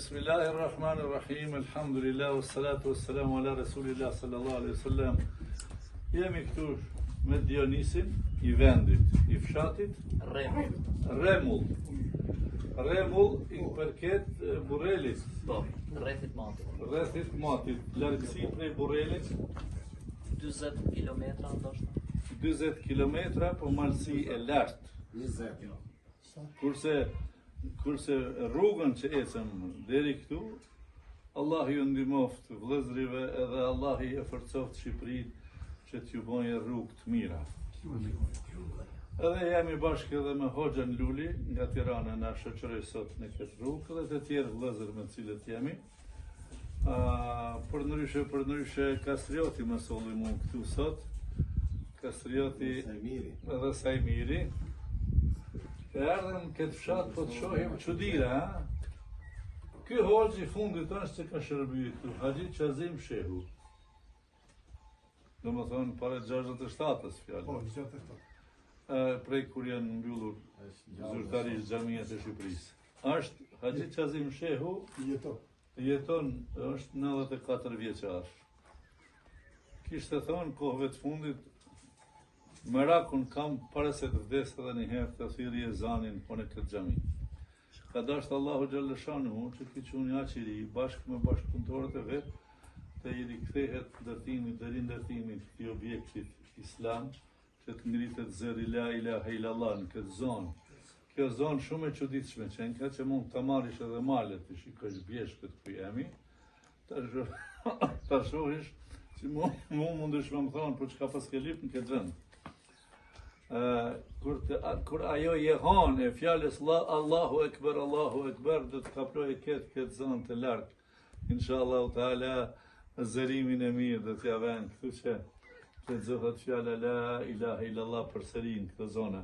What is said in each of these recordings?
Bismillahirrahmanirrahim, alhamdulillah, wassalatu wassalamu ala rasulillah sallallahu alaihi wasallam. Jemi këtu me Dionisin, i vendit, i fshatit Remull. Remull i përket Burrelit. Po, rrethit matit. Rrethit matit. Largësi prej Burrelit 40 kilometra ndoshta. 40 kilometra, po malësi e lartë. 20. Kurse rrugën që ecëm deri këtu, Allah ju ndihmoft vëllezërive edhe Allah i forcoft Shqipërinë që t'ju bëjë rrugë të mira. Edhe jemi bashkë edhe me Hoxhën Luli nga Tirana na shoqëroi sot në këtë rrugë dhe të tjerë vëllezër me të cilët jemi. Për ndryshe Kastrioti më solli mua këtu sot. Kastrioti edhe Sajmiri. Erdhëm këtë fshat po të shohim çuditëra, ha? Ky hoxhi i fundit është që ka shërbyer këtu, Haxhi Qazim Shehu. Domethënë para 67-s fjalë. Po, 67. Prej kur janë mbyllur zyrtarisht xhamiat e Shqipërisë. Është Haxhi Qazim Shehu, jeton është 94 vjeçar. Kishte thonë kohëve të fundit, merakun kam para se të vdes edhe një herë të thirrje ezanin po në këtë xhami. Ka dashur Allahu xhallashanuhu që ky çuni aq i ri bashkë me bashkëpunëtorët e vet të i rikthehet ndërtimit deri ndërtimit të objektit islam, që të ngritet zëri la ilaha illallah në këtë zonë. Kjo zonë shumë e çuditshme që në që mund të marrish edhe malet të shikosh bjeshkët ku jemi, ta shohish që mundesh me më thonë për çka pas ke lyp në këtë vend. Kur ajo jehon e fjalës Allahu Ekber, do të kaploj këtë zonë të lartë. Inshallah taala zërimin e mirë do t'ja vën, kështu që të zëhet fjala la ilaha illallah përsëri në këtë zonë.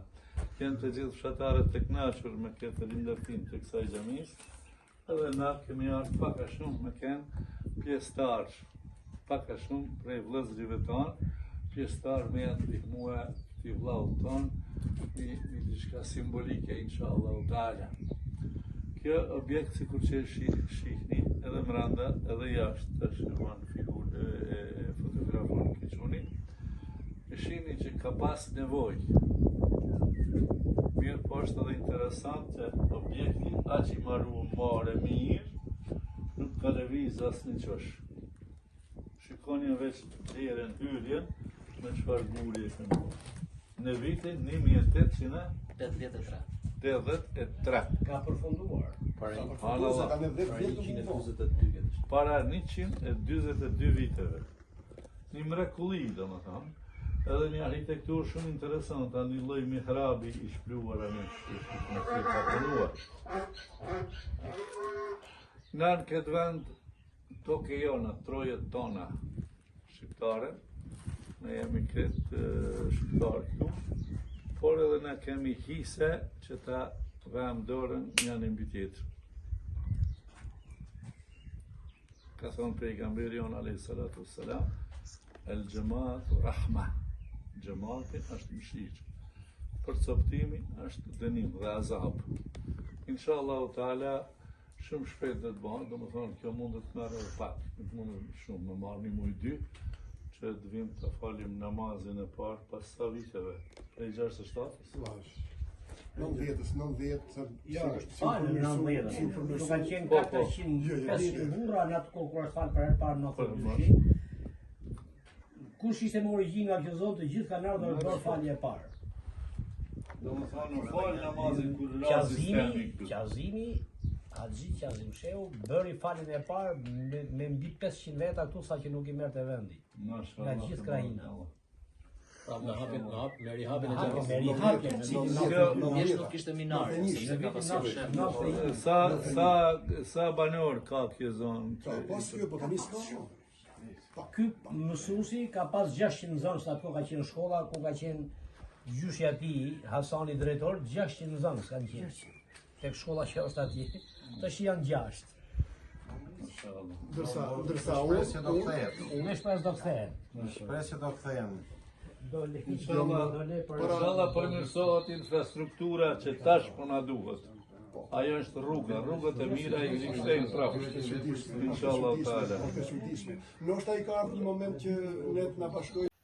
Janë të gjithë fshatarët të kënaqur me këtë rindërtim të kësaj xhamis, edhe na kemi ardhur pak a shumë me kënë pjesëtar, pak a shumë prej vëllezërive tonë, pjesëtar me janë të ndihmua i vllaut tonë, i diçka simbolike, inshallah taala. Kjo objekt sikur që shihni edhe mbranda edhe jashtë, tash janë figurë e fotografon Kiçuni, e shihni që ka pas nevojë. Mirë po është edhe interesant që objekti aq i marrë mirë, nuk ka lëviz asnjë qosh. Shikoni veç derën hyrjen me çfarë guri e kanë. Në vitin 1883. Ka përfunduar. Para 142 viteve. Një mrekulli, domethënë, edhe një arhitekturë shumë interesante, një lloj mihrabi i shpluar në kapituar. Në këtë vend toke jona, trojet tona shqiptare, ne jemi këtë shqiptarë këtu, por edhe ne kemi hise që ta vëmë dorën njëri mbi tjetrin. Ka thonë pejgamberi jon alayhi salatu wassalam, el xhamatu rahma. Xhamati është mëshirë. Përcoptimi është dënim dhe azab. Inshallah taala shumë shpejt do të bëhet, domethënë kjo mund të merrë pak, nuk mund shumë, më marr një muaj dy, që të vim të falim namazin e parë pas sa viteve? Prej 67-s? 90, ja, falë në 90, nuk kanë qenë 400-500 burra në atë kohë kur është falë për herë parë në këtë dyshi. Kush ishte me origjinë nga kjo zonë, të gjithë kanë ardhur të bërë falje e parë. Domethënë nuk falë namazin kur razi stemi këtu. Qazimi, Haxhi Qazim Shehu, bëri faljen e parë me mbi 500 veta këtu sa që nuk i merrte vendi. Nga gjithë krajina. Pra me rihapin e rihapin, nuk kishte minare, sepse ka pasur shef. Sa banor ka kjo zonë? Ky mësuesi ka pas 600 zonë, sa ato ka qenë shkolla, ku ka qenë gjyshi i tij, Hasani drejtor, 600 zonë kanë qenë. Tek shkolla që është atje, tash janë 6. Ndërsa unë shpresoj do kthehem. Inshallah përmirësohet infrastruktura që tash po na duhet. Ajo është rrugët e mira i kthejnë prapë. Inshallah taala. Ndoshta i ka ardhur një moment që ne të na bashkojmë